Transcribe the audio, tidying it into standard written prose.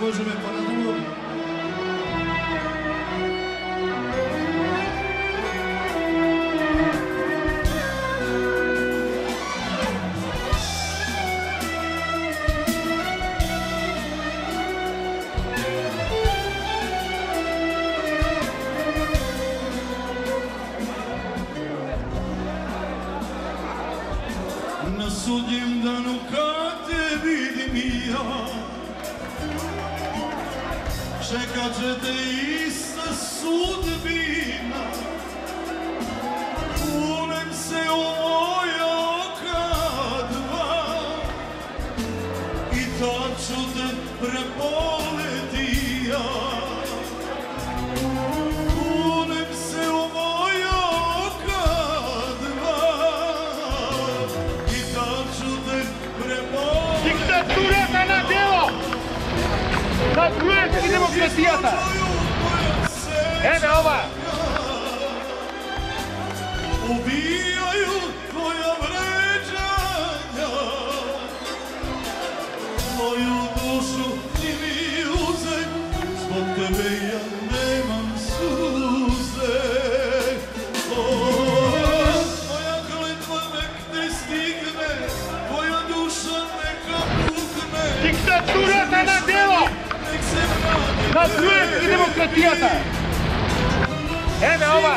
Bože me poradilo. Na sudnjem danu kad te vidim i ja, čekat će te ista sudbina. Kunem se u moja oka dva i tad ću te preboleti ja. Kunem se u moja oka dva i tad ću te preboleti. Diktatura na djelo! Sad hrvatski demokratijata! Ene ova! Ubijaju tvoja vređanja, moju dušu ti mi uzej, zbog tebe ja nemam suze. Moja kletva nek te stigne, tvoja duša neka pukne. Diktatura na djelo! Nek se vrati Sad hrvatski demokratijata! Ene ova!